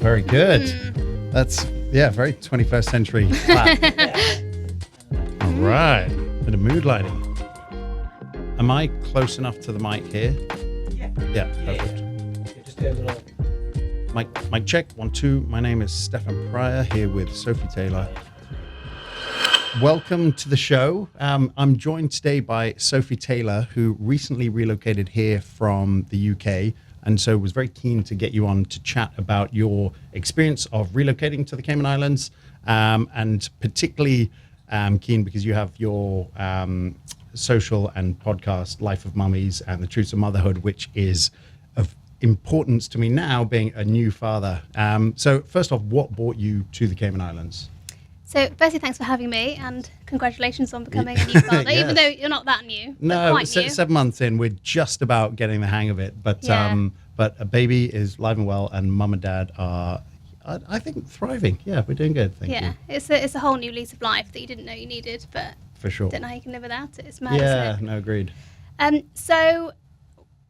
very good. That's, very 21st century clap. All right, bit of mood lighting. Am I close enough to the mic here? Yeah, perfect. Just do a little. Mic check, 1, 2. My name is Stefan Pryor, here with Sophie Taylor. Welcome to the show. I'm joined today by Sophie Taylor, who recently relocated here from the UK, and so was very keen to get you on to chat about your experience of relocating to the Cayman Islands, and particularly keen because you have your social and podcast, Life of Mummies and the Truth of Motherhood, which is of importance to me now, being a new father. So first off, what brought you to the Cayman Islands? So firstly, thanks for having me, and congratulations on becoming a new father, Yes. even though you're not that new. No, quite new. 7 months in, we're just about getting the hang of it. But but a baby is live and well, and mum and dad are, I think, thriving. Yeah, we're doing good, thank you. It's a whole new lease of life that you didn't know you needed, but For sure. don't know how you can live without it. It's mad, Yeah, isn't no, agreed. it? So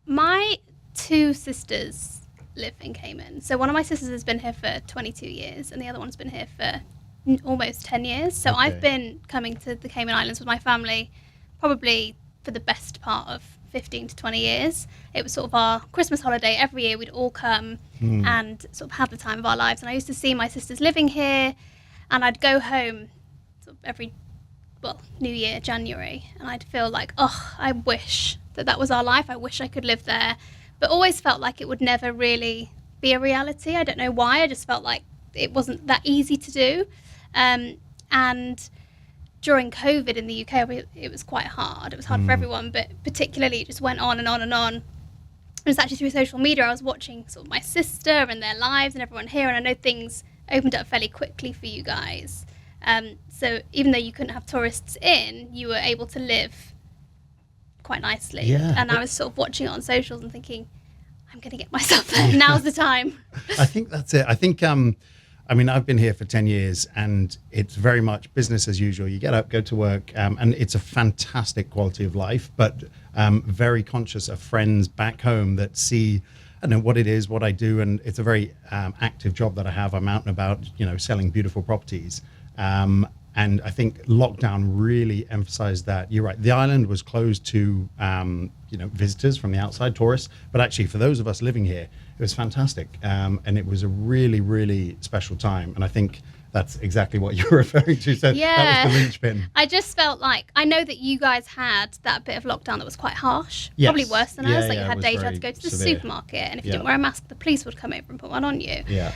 my two sisters live in Cayman. So one of my sisters has been here for 22 years, and the other one's been here for almost 10 years. So Okay. I've been coming to the Cayman Islands with my family probably for the best part of 15 to 20 years. It was sort of our Christmas holiday. Every year we'd all come and sort of have the time of our lives. And I used to see my sisters living here, and I'd go home sort of every, New Year, January, and I'd feel like, I wish that was our life. I wish I could live there, but always felt like it would never really be a reality. I don't know why. I just felt like it wasn't that easy to do. And during COVID in the UK, it was quite hard. It was hard for everyone, but particularly it just went on and on and on. It was actually through social media. I was watching sort of my sister and their lives and everyone here, and I know things opened up fairly quickly for you guys. So even though you couldn't have tourists in, you were able to live quite nicely. Yeah. And I was sort of watching it on socials and thinking, I'm going to get myself there. Now's the time. I think that's it. I think, I've been here for 10 years, and it's very much business as usual. You get up, go to work, and it's a fantastic quality of life, but very conscious of friends back home that see, I don't know what it is, what I do, and it's a very active job that I have. I'm out and about, selling beautiful properties. And I think lockdown really emphasized that. You're right. The island was closed to, visitors from the outside, tourists. But actually, for those of us living here, it was fantastic. And it was a really, really special time. And I think that's exactly what you're referring to. So that was the linchpin. I just felt like, I know that you guys had that bit of lockdown that was quite harsh, Yes. probably worse than us. Like you it had was days you had very to go to the severe. supermarket, and if you didn't wear a mask, the police would come over and put one on you. Yeah.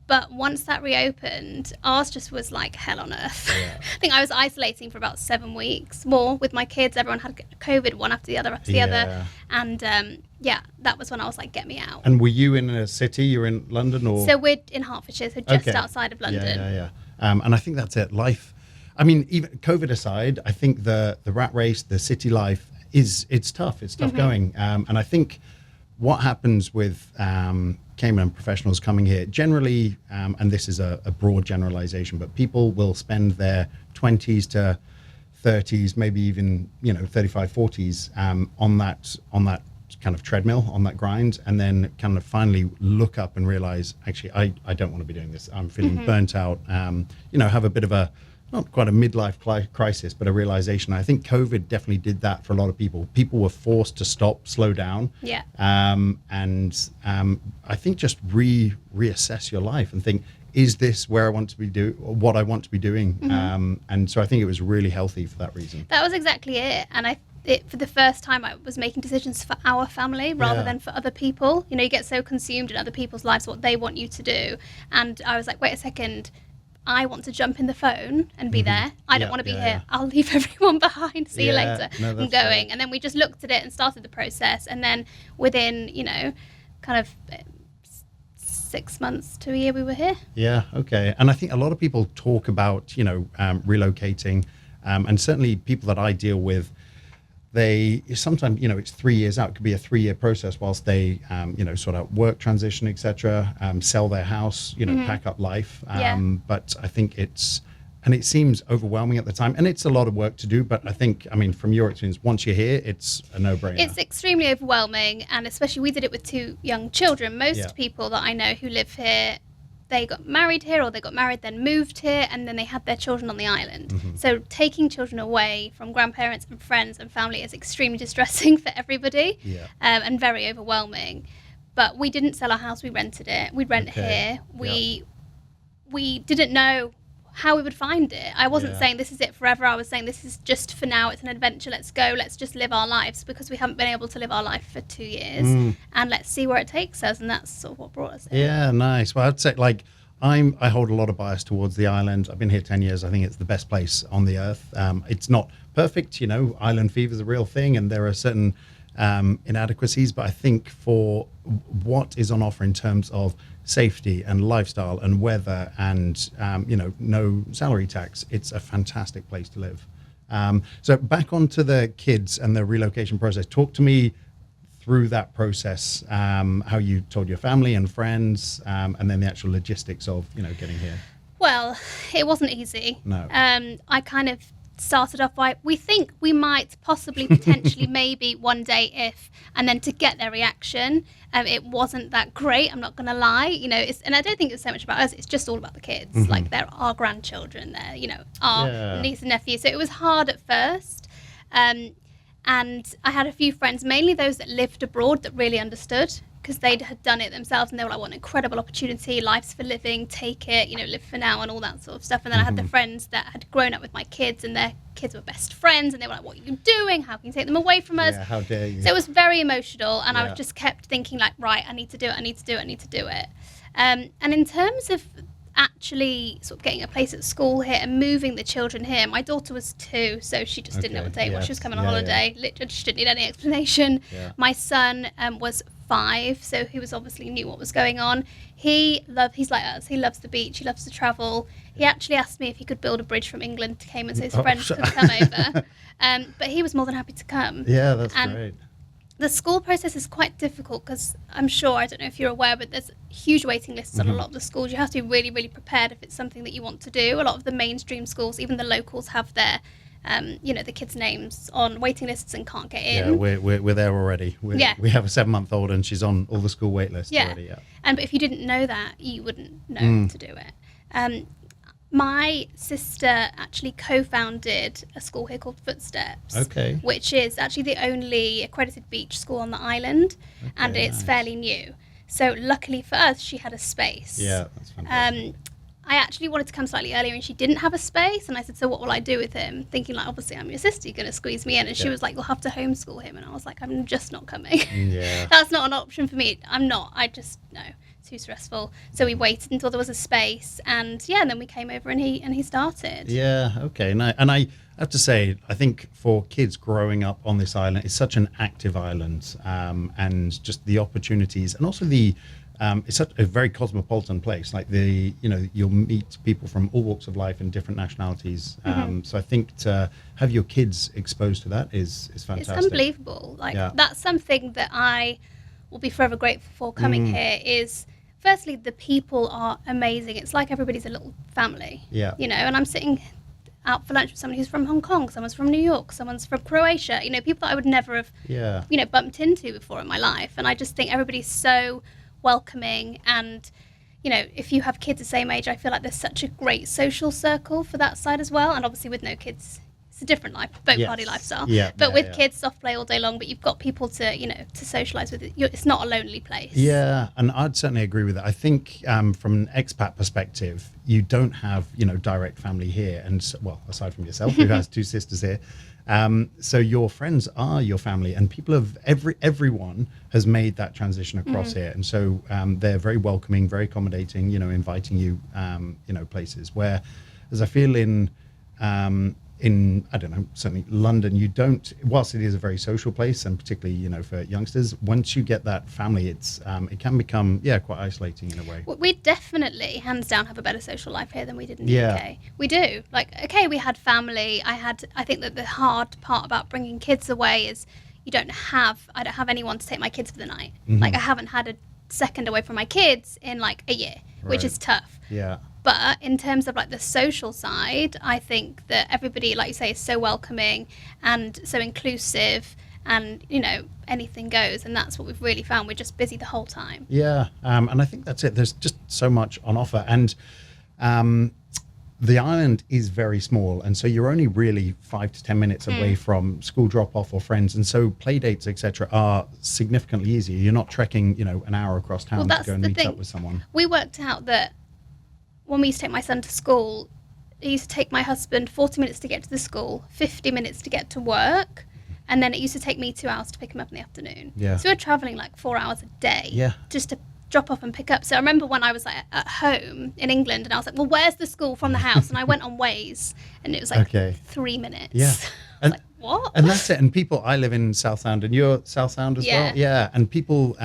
But once that reopened, ours just was like hell on earth. Yeah. I think I was isolating for about 7 weeks more with my kids. Everyone had COVID, one after the other after the other. And that was when I was like, get me out. And were you in a city? You're in London, or? So we're in Hertfordshire, so just Okay. outside of London. Yeah. And I think that's it. Life, even COVID aside, I think the rat race, the city life it's tough. It's tough going. And I think what happens with Cayman professionals coming here, generally, and this is a broad generalization, but people will spend their 20s to 30s, maybe even 35, 40s on that kind of treadmill, on that grind, and then kind of finally look up and realize, actually, I don't want to be doing this. I'm feeling burnt out. Have a bit of not quite a midlife crisis, but a realization. I think COVID definitely did that for a lot of people. People were forced to stop, slow down. Yeah. I think just reassess your life and think, is this where I want to be what I want to be doing? And so I think it was really healthy for that reason. That was exactly it. And for the first time, I was making decisions for our family rather than for other people. You get so consumed in other people's lives, what they want you to do. And I was like, wait a second, I want to jump in the phone and be there. I don't want to be here. I'll leave everyone behind. See you later. No, I'm going. fair. And then we just looked at it and started the process. And then within, kind of 6 months to a year, we were here. Yeah, okay. And I think a lot of people talk about, relocating, and certainly people that I deal with, they sometimes, it's 3 years out. It could be a 3-year process whilst they, sort of work transition, etc., sell their house, pack up life. But I think it's And it seems overwhelming at the time, and it's a lot of work to do. But I think, I mean, from your experience, once you're here, it's a no-brainer. It's extremely overwhelming, and especially we did it with 2 young children. Most Yeah. people that I know who live here, they got married here, or they got married then moved here, and then they had their children on the island. So taking children away from grandparents and friends and family is extremely distressing for everybody, and very overwhelming. But we didn't sell our house; we rented it. We rent here. We didn't know how we would find it. I wasn't saying this is it forever. I was saying this is just for now. It's an adventure. Let's go. Let's just live our lives, because we haven't been able to live our life for 2 years, and let's see where it takes us. And that's sort of what brought us here. Yeah, nice. Well, I'd say like I hold a lot of bias towards the island. I've been here 10 years. I think it's the best place on the earth. It's not perfect, island fever is a real thing, and there are certain inadequacies, but I think for what is on offer in terms of safety and lifestyle and weather and no salary tax, it's a fantastic place to live. So back onto the kids and the relocation process. Talk to me through that process, how you told your family and friends, and then the actual logistics of getting here. Well, it wasn't easy. No. I kind of started off by, we think we might possibly potentially maybe one day if, and then to get their reaction, it wasn't that great, I'm not gonna lie, and I don't think it's so much about us, it's just all about the kids. Like, they're our grandchildren, they're our niece and nephew, so it was hard at first, and I had a few friends, mainly those that lived abroad, that really understood, because they had done it themselves, and they were like, what an incredible opportunity, life's for living, take it, live for now, and all that sort of stuff. And then I had the friends that had grown up with my kids, and their kids were best friends, and they were like, what are you doing? How can you take them away from us? Yeah, how dare you? So it was very emotional, and I was just kept thinking like, right, I need to do it. And in terms of actually sort of getting a place at school here and moving the children here, my daughter was 2, so she just didn't know what day it was. She was coming on holiday. Literally, she didn't need any explanation. My son was 5, so he was obviously knew what was going on. He's like us. He loves the beach. He loves to travel. He actually asked me if he could build a bridge from England to Cayman so his friends could come over. But he was more than happy to come. Yeah, that's great. The school process is quite difficult because I don't know if you're aware, but there's huge waiting lists on a lot of the schools. You have to be really, really prepared if it's something that you want to do. A lot of the mainstream schools, even the locals, have their, the kids' names on waiting lists and can't get in. Yeah, we're there already. We have a 7-month-old and she's on all the school wait lists already. Yeah. But if you didn't know that, you wouldn't know to do it. My sister actually co-founded a school here called Footsteps, which is actually the only accredited beach school on the island, and it's fairly new. So luckily for us, she had a space. Yeah, that's fantastic. I actually wanted to come slightly earlier, and she didn't have a space, and I said, so what will I do with him? Thinking like, obviously I'm your sister, you're going to squeeze me in. And she was like, you'll have to homeschool him. And I was like, I'm just not coming. Yeah. That's not an option for me. No. Too stressful. So we waited until there was a space, and then we came over and he started. Yeah, okay. And I have to say, I think for kids growing up on this island, it's such an active island, and just the opportunities, and also it's such a very cosmopolitan place. Like you'll meet people from all walks of life and different nationalities. So I think to have your kids exposed to that is fantastic. It's unbelievable. That's something that I will be forever grateful for coming here is, firstly, the people are amazing. It's like everybody's a little family. Yeah. And I'm sitting out for lunch with someone who's from Hong Kong, someone's from New York, someone's from Croatia, people that I would never have, bumped into before in my life. And I just think everybody's so welcoming. And, if you have kids the same age, I feel like there's such a great social circle for that side as well. And obviously with no kids, it's a different life, boat party lifestyle. But with kids, soft play all day long, but you've got people to, to socialise with. It's not a lonely place. Yeah, and I'd certainly agree with that. I think from an expat perspective, you don't have, direct family here. And aside from yourself, who has 2 sisters here. So your friends are your family, and people of everyone has made that transition across here. And so they're very welcoming, very accommodating, inviting you, places where, as I feel in I don't know, certainly London, you don't, whilst it is a very social place, and particularly, for youngsters, once you get that family, it can become, quite isolating in a way. Well, we definitely, hands down, have a better social life here than we did in the UK. We do. We had family. I think that the hard part about bringing kids away is I don't have anyone to take my kids for the night. I haven't had a second away from my kids in a year, which is tough. Yeah. But in terms of like the social side, I think that everybody, like you say, is so welcoming and so inclusive, and anything goes. And that's what we've really found. We're just busy the whole time. Yeah, and I think that's it. There's just so much on offer, and the island is very small, and so you're only really 5 to 10 minutes away from school drop-off or friends, and so play dates, etc., are significantly easier. You're not trekking, an hour across town to go and meet up with someone. We worked out that when we used to take my son to school, it used to take my husband 40 minutes to get to the school, 50 minutes to get to work, and then it used to take me 2 hours to pick him up in the afternoon. Yeah. So we're travelling like 4 hours a day just to drop off and pick up. So I remember when I was like at home in England, and I was like, well, where's the school from the house? And I went on Waze, and it was like 3 minutes. Yeah. I was like, what? And that's it. And people, I live in South Sound, and you're South Sound as well? Yeah. And people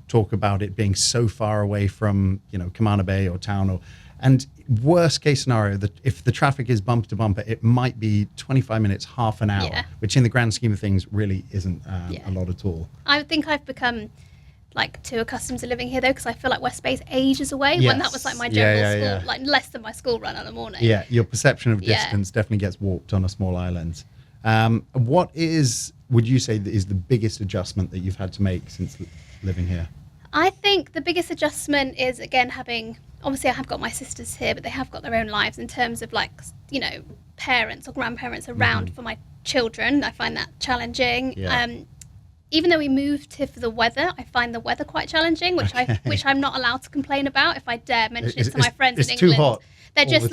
talk about it being so far away from, Cayman Bay or town, and worst case scenario, that if the traffic is bumper to bumper, it might be 25 minutes, half an hour, which in the grand scheme of things really isn't a lot at all. I think I've become like too accustomed to living here though, because I feel like West Bay's ages away, when that was like my general school, like less than my school run in the morning. Yeah, your perception of distance definitely gets warped on a small island. What would you say is the biggest adjustment that you've had to make since living here? I think the biggest adjustment is, again, obviously I have got my sisters here, but they have got their own lives in terms of like, parents or grandparents around for my children. I find that challenging. Even though we moved here for the weather, I find the weather quite challenging, which I'm not allowed to complain about. If I dare mention it to my friends in England, too hot they're just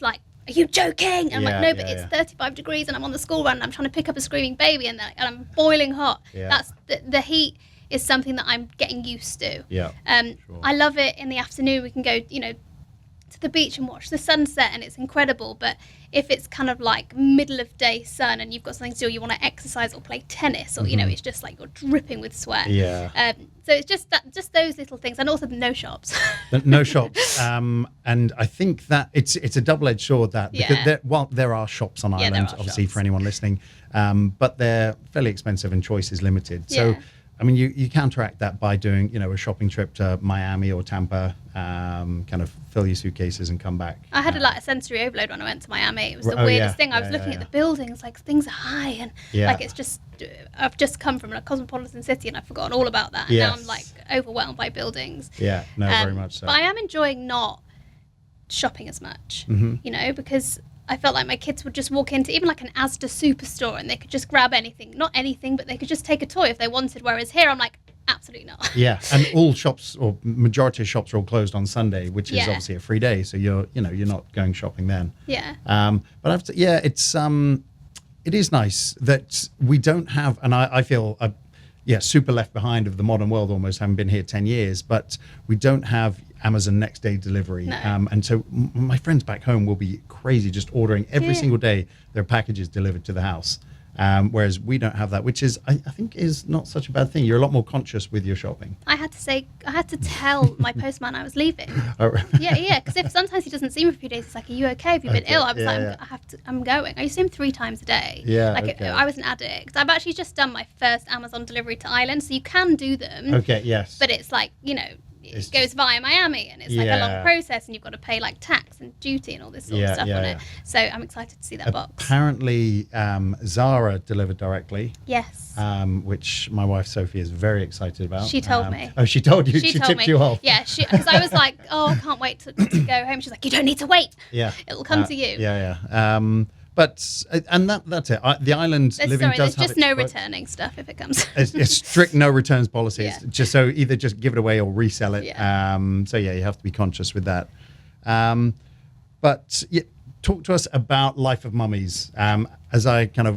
like, are you joking? And I'm like, no, but it's 35 degrees and I'm on the school run and I'm trying to pick up a screaming baby and I'm boiling hot. That's the heat is something that I'm getting used to. I love it in the afternoon. We can go, to the beach and watch the sunset, and it's incredible. But if it's kind of like middle of day sun and you've got something to do, you want to exercise or play tennis, or it's just like you're dripping with sweat. So it's just those little things, and also no shops. No shops, and I think that it's a double-edged sword, that because there are shops on island, obviously, for anyone listening, but they're fairly expensive and choice is limited. So I mean, you counteract that by doing, a shopping trip to Miami or Tampa, kind of fill your suitcases and come back. I had a sensory overload when I went to Miami. It was the weirdest thing. I was looking at the buildings, like things are high, and like it's just, I've just come from a cosmopolitan city and I've forgotten all about that. And now I'm like overwhelmed by buildings. Yeah, no, very much so. But I am enjoying not shopping as much, because I felt like my kids would just walk into even like an Asda superstore and they could just grab anything, not anything, but they could just take a toy if they wanted. Whereas here, I'm like, absolutely not. Yeah, and all shops, or majority of shops, are all closed on Sunday, which is obviously a free day. So you're not going shopping then. Yeah. But I've it is nice that we don't have, and I feel super left behind of the modern world almost, having been here 10 years, but we don't have Amazon next day delivery. No. And so my friends back home will be crazy, just ordering every single day their packages delivered to the house. Whereas we don't have that, which is, I think, is not such a bad thing. You're a lot more conscious with your shopping. I had to tell my postman I was leaving. Oh, right. Yeah, because if sometimes he doesn't see me for a few days, it's like, are you okay? Have you been ill? I was I'm going. I used to see him 3 times a day. Yeah, I was an addict. I've actually just done my first Amazon delivery to Ireland, so you can do them. Okay, yes. But it's like, it goes via Miami, and it's like a long process, and you've got to pay like tax and duty and all this sort of stuff on it. So I'm excited to see that box. Apparently, Zara delivered directly. Yes. Which my wife Sophie is very excited about. She told me. Oh, she told you? She tipped you off? Yeah, because I was like, oh, I can't wait to go home. She's like, you don't need to wait. Yeah. It'll come to you. Yeah. And that's it. The island living does have. There's just no returning stuff if it comes. It's strict no returns policy. It's just so either just give it away or resell it. Yeah. You have to be conscious with that. Talk to us about Life of Mummies. As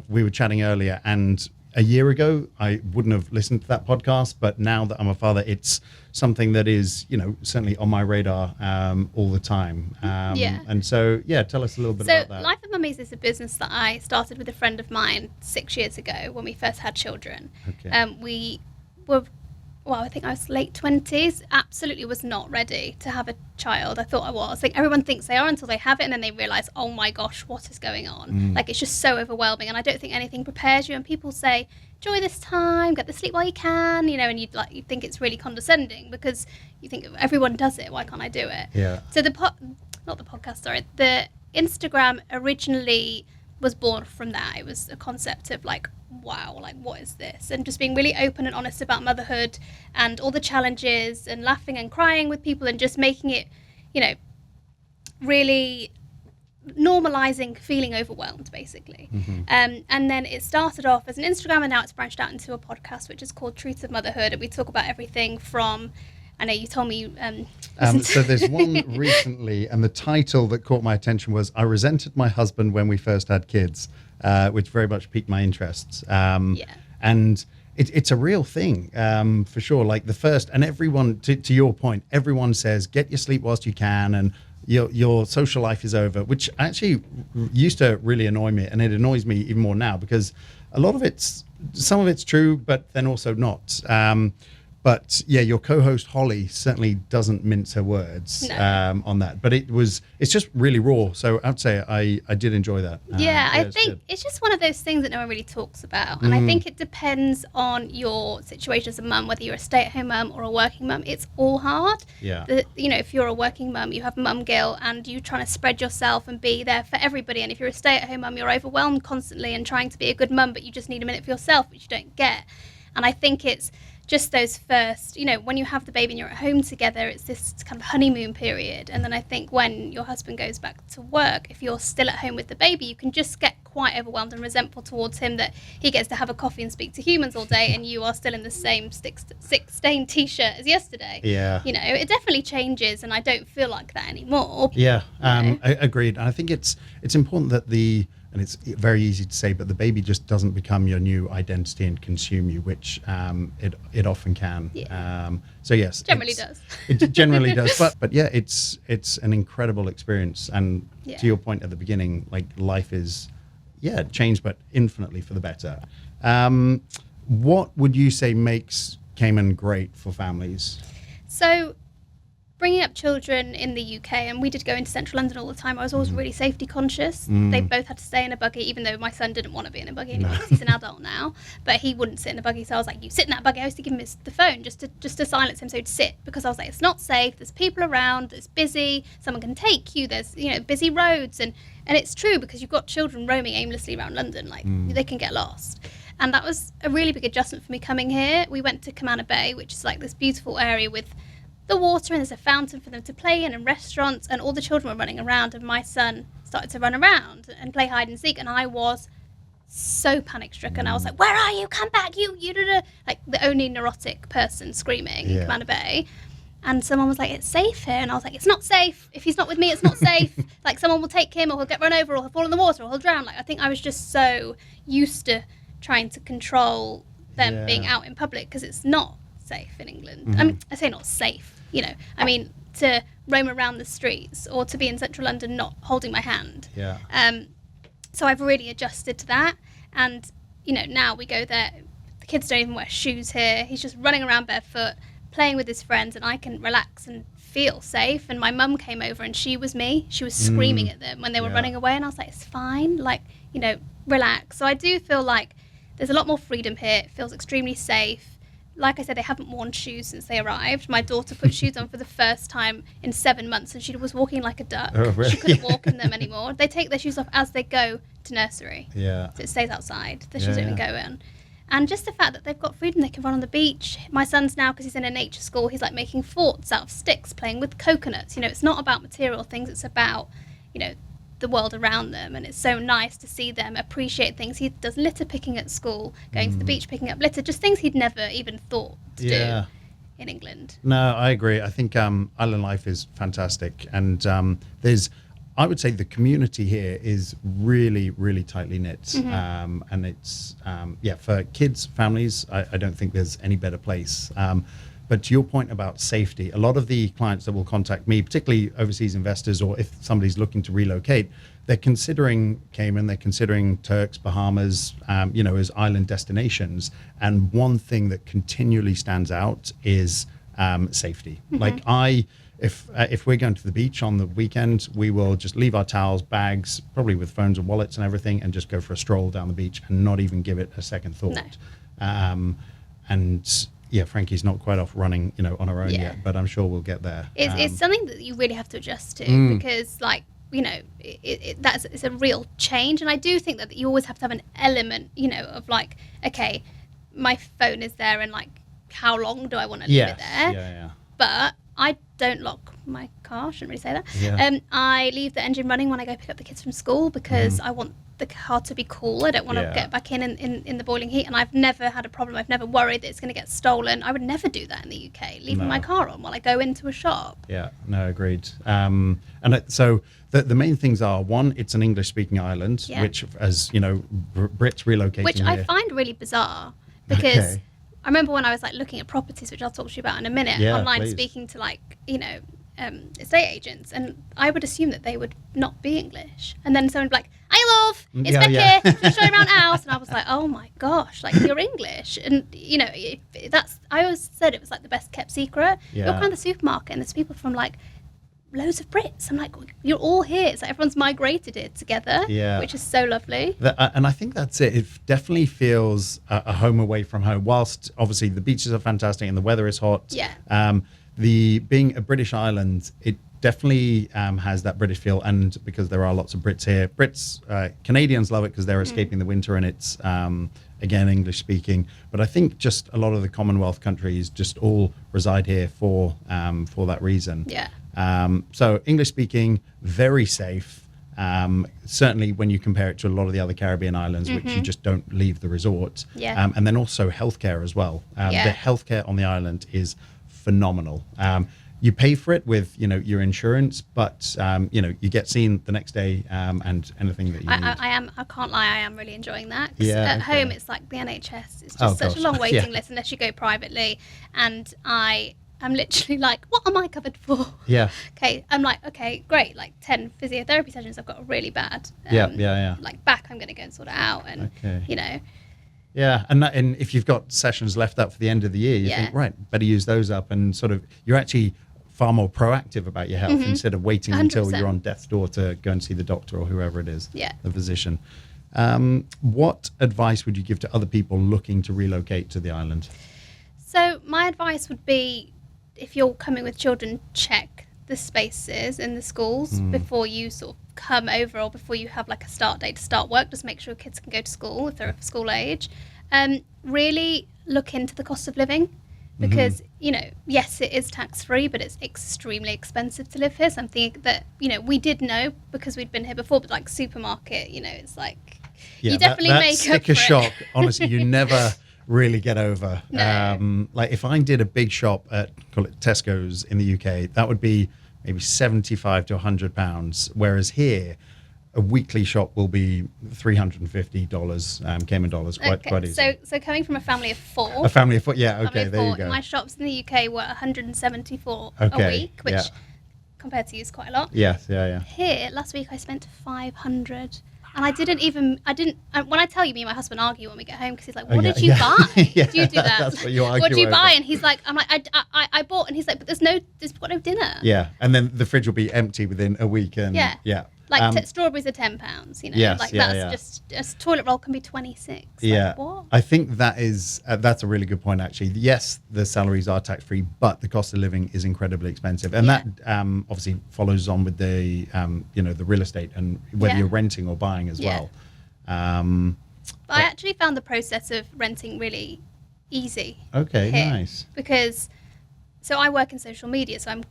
we were chatting earlier, and a year ago I wouldn't have listened to that podcast, but now that I'm a father, it's something that is, certainly on my radar all the time. And so, tell us a little bit about that. Life of Mummies is a business that I started with a friend of mine 6 years ago when we first had children. Okay. We were, I think I was late 20s, absolutely was not ready to have a child. I thought I was. Like, everyone thinks they are until they have it, and then they realise, oh my gosh, what is going on? Like, it's just so overwhelming, and I don't think anything prepares you. And people say, enjoy this time, get the sleep while you can, and you think it's really condescending because you think everyone does it, why can't I do it? Yeah. So not the podcast, sorry, the Instagram originally was born from that. It was a concept of like, wow, like what is this? And just being really open and honest about motherhood and all the challenges and laughing and crying with people and just making it, you know, really normalizing feeling overwhelmed, basically. And then it started off as an Instagram, and now it's branched out into a podcast, which is called Truth of Motherhood. And we talk about everything from, I know you told me. So there's one recently, and the title that caught my attention was "I resented my husband when we first had kids," which very much piqued my interests. And it's a real thing, for sure. Like the first, and everyone, to your point, everyone says, get your sleep whilst you can, and your social life is over, which actually used to really annoy me, and it annoys me even more now because a lot of some of it's true, but then also not. But yeah, your co-host Holly certainly doesn't mince her words on that. But it's just really raw. So I'd say I did enjoy that. I think it's just one of those things that no one really talks about. And I think it depends on your situation as a mum, whether you're a stay-at-home mum or a working mum. It's all hard. Yeah. You know, if you're a working mum, you have mum guilt and you're trying to spread yourself and be there for everybody. And if you're a stay-at-home mum, you're overwhelmed constantly and trying to be a good mum, but you just need a minute for yourself, which you don't get. And I think it's just those first, you know, when you have the baby and you're at home together, it's this kind of honeymoon period. And then I think when your husband goes back to work, if you're still at home with the baby, you can just get quite overwhelmed and resentful towards him that he gets to have a coffee and speak to humans all day and you are still in the same stick-stained t-shirt as yesterday. Yeah. You know, it definitely changes, and I don't feel like that anymore. Yeah, agreed. And I think it's important that and it's very easy to say, but the baby just doesn't become your new identity and consume you, which it often can. Yeah. So yes, Generally does. It generally does. But yeah, it's an incredible experience. And to your point at the beginning, like life is, changed, but infinitely for the better. What would you say makes Cayman great for families? So, bringing up children in the UK, and we did go into central London all the time, I was always really safety conscious. They both had to stay in a buggy, even though my son didn't want to be in a buggy anymore because he's an adult now, but he wouldn't sit in a buggy. So I was like, you sit in that buggy. I used to give him the phone just to silence him so he'd sit, because I was like, it's not safe, there's people around, it's busy, someone can take you, there's, you know, busy roads. And it's true, because you've got children roaming aimlessly around London, like they can get lost. And that was a really big adjustment for me coming here. We went to Cayman Bay, which is like this beautiful area with the water, and there's a fountain for them to play in and restaurants, and all the children were running around, and my son started to run around and play hide and seek, and I was so panic stricken. I was like, where are you? Come back, you like the only neurotic person screaming in Cayman Bay. And someone was like, it's safe here. And I was like, it's not safe. If he's not with me, it's not safe. Like someone will take him, or he'll get run over, or he'll fall in the water, or he'll drown. Like I think I was just so used to trying to control them being out in public, because it's not safe in England. I mean, I say not safe, you know, I mean to roam around the streets or to be in central London not holding my hand. So I've really adjusted to that, and you know, now we go there, the kids don't even wear shoes here, he's just running around barefoot playing with his friends, and I can relax and feel safe. And my mum came over, and she was screaming at them when they were running away, and I was like, it's fine, like, you know, relax. So I do feel like there's a lot more freedom here. It feels extremely safe. Like I said, they haven't worn shoes since they arrived. My daughter put shoes on for the first time in 7 months, and she was walking like a duck. Oh, really? She couldn't walk in them anymore. They take their shoes off as they go to nursery. Yeah. So it stays outside. The shoes don't even go in. And just the fact that they've got freedom, they can run on the beach. My son's now, because he's in a nature school, he's like making forts out of sticks, playing with coconuts. You know, it's not about material things. It's about, you know, the world around them, and it's so nice to see them appreciate things. He does litter picking at school, going to the beach picking up litter, just things he'd never even thought to do in England. No, I agree. I think island life is fantastic, and I would say the community here is really, really tightly knit, and it's for kids, families, I don't think there's any better place. But to your point about safety, a lot of the clients that will contact me, particularly overseas investors, or if somebody's looking to relocate, they're considering Cayman, they're considering Turks, Bahamas, as island destinations. And one thing that continually stands out is safety. Like if we're going to the beach on the weekend, we will just leave our towels, bags, probably with phones and wallets and everything, and just go for a stroll down the beach and not even give it a second thought. No. And Frankie's not quite off running, on her own Yeah. yet, but I'm sure we'll get there. It's something that you really have to adjust to because, like, it's a real change. And I do think that you always have to have an element, of like, okay, my phone is there and like, how long do I want to leave it there? Yeah. But I don't lock my car. I shouldn't really say that. Yeah. I leave the engine running when I go pick up the kids from school because I want the car to be cool. I don't want to get back in the boiling heat, and I've never had a problem. I've never worried that it's going to get stolen. I would never do that in the UK, leaving my car on while I go into a shop. Yeah, no, agreed. So the main things are, one, it's an English-speaking island, which, as you know, Brits relocating which I find really bizarre because I remember when I was like looking at properties, which I'll talk to you about in a minute, online, please. speaking to like estate agents, and I would assume that they would not be English, and then someone would be like, "Hi, love, it's Becky. Can I show you around the house?" And I was like, "Oh my gosh, like you're English." And I always said it was like the best kept secret. You're kind of the supermarket, and there's people from like loads of Brits. I'm like, you're all here. It's like everyone's migrated here together, which is so lovely. And I think that's it. It definitely feels a home away from home. Whilst obviously the beaches are fantastic and the weather is hot. Yeah. Being a British island, it definitely has that British feel, and because there are lots of Brits here, Canadians love it because they're escaping the winter, and it's again English speaking. But I think just a lot of the Commonwealth countries just all reside here for that reason. Yeah. So English speaking, very safe. Certainly when you compare it to a lot of the other Caribbean islands, which you just don't leave the resort. Yeah. And then also healthcare as well. The healthcare on the island is phenomenal. You pay for it with your insurance, but you get seen the next day, and anything that you need. I can't lie, I am really enjoying that. 'Cause at home it's like the NHS. It's just such a long waiting list unless you go privately, and I'm literally like, what am I covered for? Yeah. Okay, I'm like, okay, great. Like 10 physiotherapy sessions I've got really bad. Like back, I'm going to go and sort it out, and Yeah, and if you've got sessions left up for the end of the year, you think, right, better use those up, and sort of you're actually far more proactive about your health instead of waiting 100%. until you're on death's door to go and see the doctor or whoever it is, the physician. What advice would you give to other people looking to relocate to the island? So my advice would be, if you're coming with children, check the spaces in the schools before you sort of come over, or before you have like a start date to start work. Just make sure kids can go to school if they're of school age. Really look into the cost of living, because yes, it is tax free, but it's extremely expensive to live here. So I'm thinking that we did know because we'd been here before, but like supermarket, it's like you definitely that make up sticker for shock. it. Honestly, you never really get over. No. Like if I did a big shop at, call it Tesco's in the UK, that would be maybe £75 to £100, whereas here a weekly shop will be $350 Cayman dollars, quite easy. So coming from a family of four, A family of four, there four, you go. my shops in the UK were 174 a week, which compared to you is quite a lot. Yes, Here, last week I spent 500. And I didn't, when I tell you, me and my husband argue when we get home, because he's like, what did you buy? Do you do that? That's what you argue What did you over. buy? And he's like, I'm like, I bought, and he's like, but there's got no dinner. Yeah, and then the fridge will be empty within a week. And Like strawberries are £10, Yes, that's just a toilet roll can be 26. Yeah, like, what? I think that's a really good point actually. Yes, the salaries are tax free, but the cost of living is incredibly expensive, and that obviously follows on with the the real estate and whether you're renting or buying as well. But I actually found the process of renting really easy. Okay, here, nice. Because I work in social media, so I'm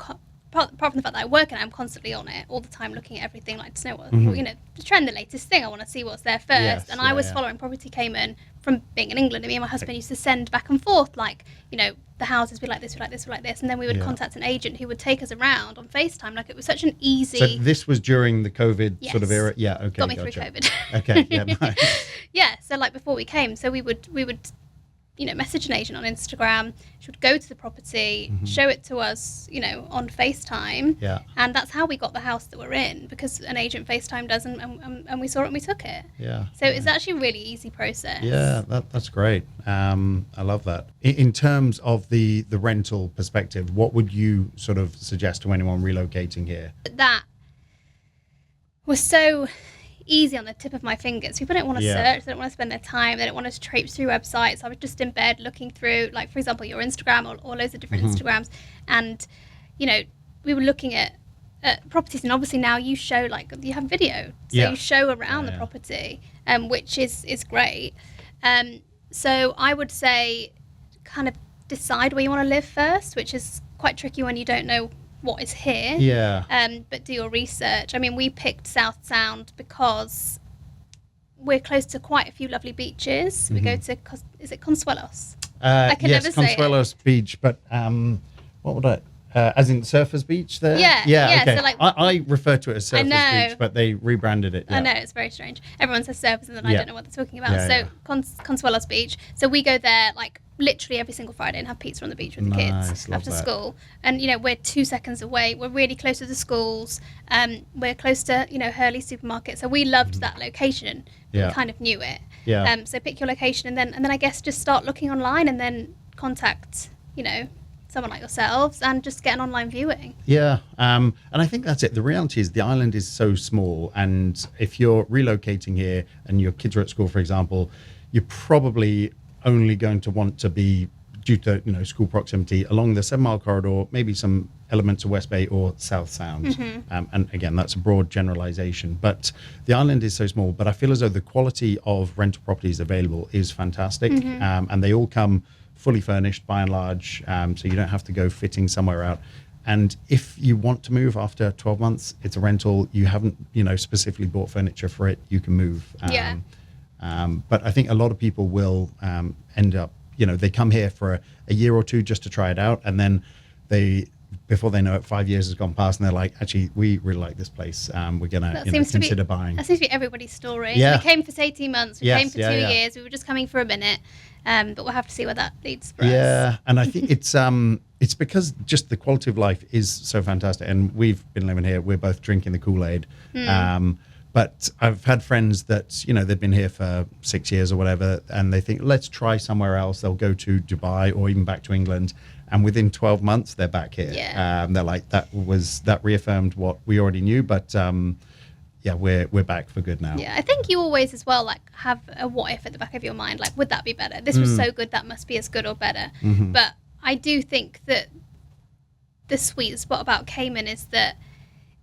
apart from the fact that I work and I'm constantly on it all the time, looking at everything, like to know what the trend, the latest thing. I want to see what's there first. Yes, and I was following Property Cayman from being in England, and me and my husband used to send back and forth, like the houses we like this, we like this, we like this, and then we would contact an agent who would take us around on FaceTime. Like, it was such an easy. So this was during the COVID sort of era. Yeah, okay, got me through COVID. Okay, yeah, nice. Yeah, so like before we came, so we would message an agent on Instagram. She would go to the property, show it to us, on FaceTime. Yeah. And that's how we got the house that we're in, because an agent FaceTimed us and we saw it and we took it. Yeah. So it's actually a really easy process. Yeah, that's great. I love that. In terms of the rental perspective, what would you sort of suggest to anyone relocating here? That was so easy on the tip of my fingers. People don't want to search, they don't want to spend their time, they don't want to traipse through websites. I was just in bed looking through, like, for example, your Instagram or loads of different Instagrams, and, you know, we were looking at properties, and obviously now you show, like, you have video, so you show around the property, which is great. So I would say kind of decide where you want to live first, which is quite tricky when you don't know what is here. But do your research. I mean, we picked South Sound because we're close to quite a few lovely beaches. We go to, is it Consuelos? I can never say Consuelos Beach, but what would I... as in Surfers Beach there? Yeah. Okay. So, like, I refer to it as Surfers Beach, but they rebranded it. I know, it's very strange. Everyone says Surfers and then I don't know what they're talking about. Consuelos Beach. So we go there like literally every single Friday and have pizza on the beach with the kids after school. And, you know, we're 2 seconds away. We're really close to the schools. We're close to, you know, Hurley Supermarket. So we loved that location. We kind of knew it. So pick your location and then I guess just start looking online and then contact, you know, someone like yourselves and just get an online viewing. And I think that's it. The reality is the island is so small, and if you're relocating here and your kids are at school, for example, you're probably only going to want to be, due to, you know, school proximity, along the 7 Mile corridor, maybe some elements of West Bay or South Sound. And again, that's a broad generalization, but the island is so small. But I feel as though the quality of rental properties available is fantastic, and they all come fully furnished by and large, so you don't have to go fitting somewhere out. And if you want to move after 12 months, it's a rental. You haven't, you know, specifically bought furniture for it, you can move. But I think a lot of people will end up, you know, they come here for a year or two just to try it out, and then before they know it, 5 years has gone past, and they're like, actually, we really like this place. We're going to consider buying. That seems to be everybody's story. We came for 18 months. We came for 2 years. We were just coming for a minute. But we'll have to see where that leads for us. And I think it's because just the quality of life is so fantastic. And we've been living here. We're both drinking the Kool-Aid. But I've had friends that, you know, they've been here for 6 years or whatever, and they think, let's try somewhere else. They'll go to Dubai or even back to England. And within 12 months, they're back here. They're like, that reaffirmed what we already knew. But we're back for good now. I think you always as well, like, have a what if at the back of your mind, like, would that be better? This was so good, that must be as good or better. But I do think that the sweet spot about Cayman is that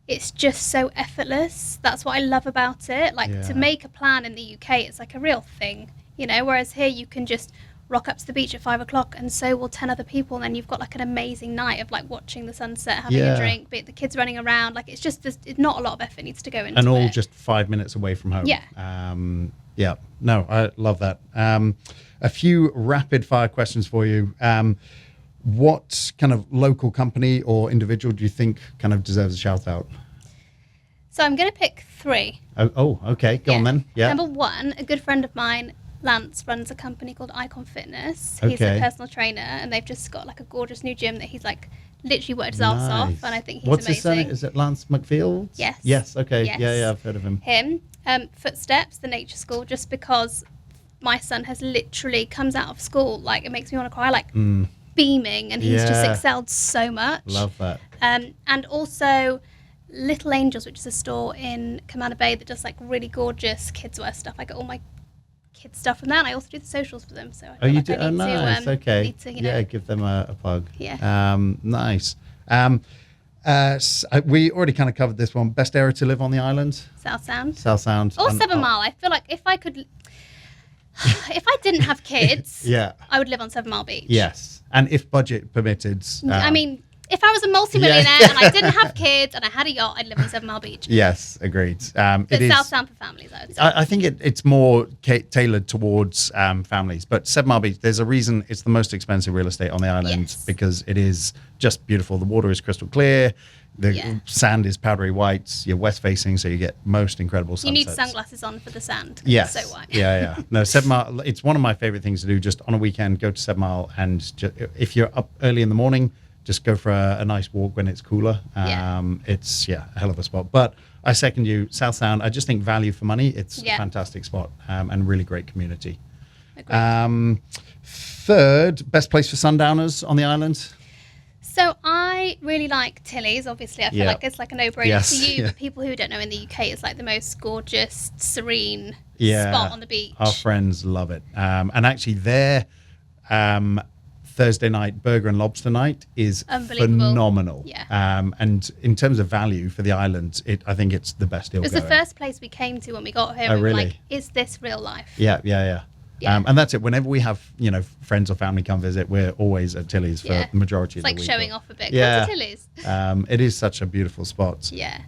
it's just so effortless. That's what I love about it. Like, to make a plan in the UK, it's like a real thing, you know, whereas here you can just rock up to the beach at 5 o'clock and so will 10 other people, and then you've got like an amazing night of like watching the sunset, having a drink, the kids running around. Like, it's just not a lot of effort needs to go into it. And all just 5 minutes away from home. No, I love that. A few rapid fire questions for you. What kind of local company or individual do you think kind of deserves a shout out? So I'm going to pick 3. Oh, okay. Go on then. Number 1, a good friend of mine, Lance, runs a company called Icon Fitness. He's a personal trainer, and they've just got like a gorgeous new gym that he's like literally worked his arse off, and I think he's What's amazing. His surname? Is it Lance McField? Yes. Okay. Yes. Yeah, I've heard of him. Footsteps, the nature school, just because my son has literally comes out of school, like, it makes me want to cry, like beaming, and he's just excelled so much. Love that. And also Little Angels, which is a store in Cayman Bay that does like really gorgeous kids wear stuff. I get all my kids stuff from that, and I also do the socials for them. So I you do? Nice. Okay. Give them a plug. Nice. We already kind of covered this one. Best area to live on the island? South Sound. Or 7 Mile. I feel like if I didn't have kids, I would live on 7 Mile Beach. Yes. And if budget permitted. I mean, if I was a multi-millionaire and I didn't have kids and I had a yacht, I'd live on 7 Mile Beach. Yes, agreed. But South Sound for families, I would say. I think it's more tailored towards families. But 7 Mile Beach, there's a reason it's the most expensive real estate on the island, because it is just beautiful. The water is crystal clear. The sand is powdery white. You're west facing, so you get most incredible sunsets. You need sunglasses on for the sand. Yes. It's so white. No, 7 Mile, it's one of my favorite things to do. Just on a weekend, go to 7 Mile, and if you're up early in the morning, just go for a nice walk when it's cooler. It's a hell of a spot. But I second you, South Sound. I just think value for money. It's a fantastic spot, and really great community. Third, best place for sundowners on the island? So I I really like Tilly's, obviously. I feel like it's like a no-brainer Yes, for you, yeah. but people who don't know, in the UK, it's like the most gorgeous, serene Yeah, spot on the beach. our friends love it. And actually, their Thursday night burger and lobster night is Unbelievable. phenomenal. Yeah. And in terms of value for the island, I think it's the best deal It was going. the first place we came to when we got home. Oh, We were really? like, is this real life? Yeah. Yeah. And that's it. Whenever we have, friends or family come visit, we're always at Tilly's for Yeah. the majority It's of like the week. showing off a bit. Yeah. Come to Tilly's. It is such a beautiful spot. Yeah.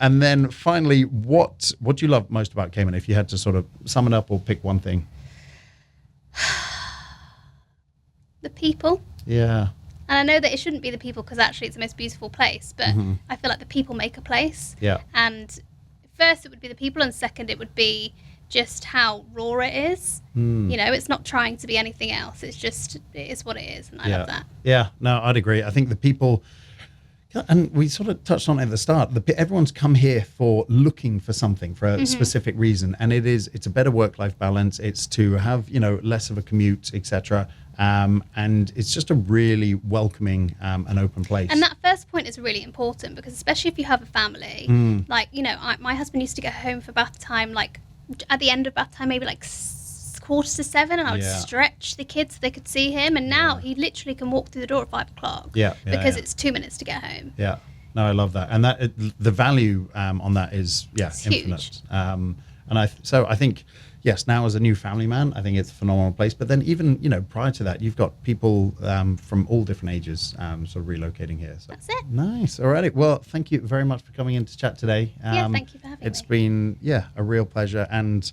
And then finally, what do you love most about Cayman? If you had to sort of sum it up or pick one thing. The people. Yeah. And I know that it shouldn't be the people because actually it's the most beautiful place, but I feel like the people make a place. Yeah. And first it would be the people, and second it would be just how raw it is. It's not trying to be anything else. It is what it is, and I love that. Yeah, no, I'd agree. I think the people, and we sort of touched on it at the start, everyone's come here for looking for something for a specific reason, and it's a better work-life balance. It's to have, less of a commute, etc. And it's just a really welcoming and open place. And that first point is really important because especially if you have a family, like, my husband used to get home for bath time, like at the end of bath time, maybe like 6:45, and I would stretch the kids so they could see him. And now he literally can walk through the door at 5 o'clock because it's 2 minutes to get home. Yeah. No, I love that. And the value on that is, It's infinite. huge. And I think, yes, now as a new family man, I think it's a phenomenal place. But then even, prior to that, you've got people from all different ages sort of relocating here. So. That's it. Nice. All righty. Well, thank you very much for coming in to chat today. Thank you for having It's me. been, a real pleasure. And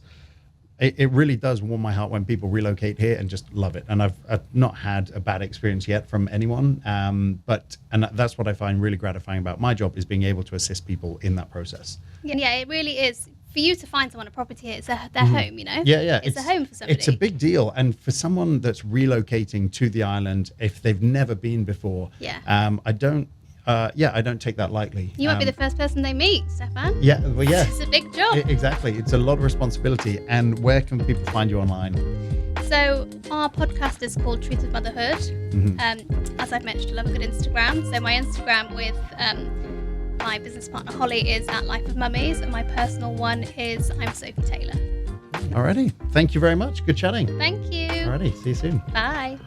it really does warm my heart when people relocate here and just love it. And I've not had a bad experience yet from anyone. And that's what I find really gratifying about my job, is being able to assist people in that process. Yeah, it really is. For you to find someone a property here, it's their home, Yeah. It's a home for somebody. It's a big deal. And for someone that's relocating to the island, if they've never been before, I don't take that lightly. You might be the first person they meet, Stefan. Yeah, well, yeah. It's a big job. Exactly. It's a lot of responsibility. And where can people find you online? So our podcast is called Truth of Motherhood. As I've mentioned, I love a good Instagram. So my Instagram with my business partner Holly is at Life of Mummies, and my personal one is I'm Sophie Taylor. Alrighty. Thank you very much. Good chatting. Thank you. Alrighty. See you soon. Bye.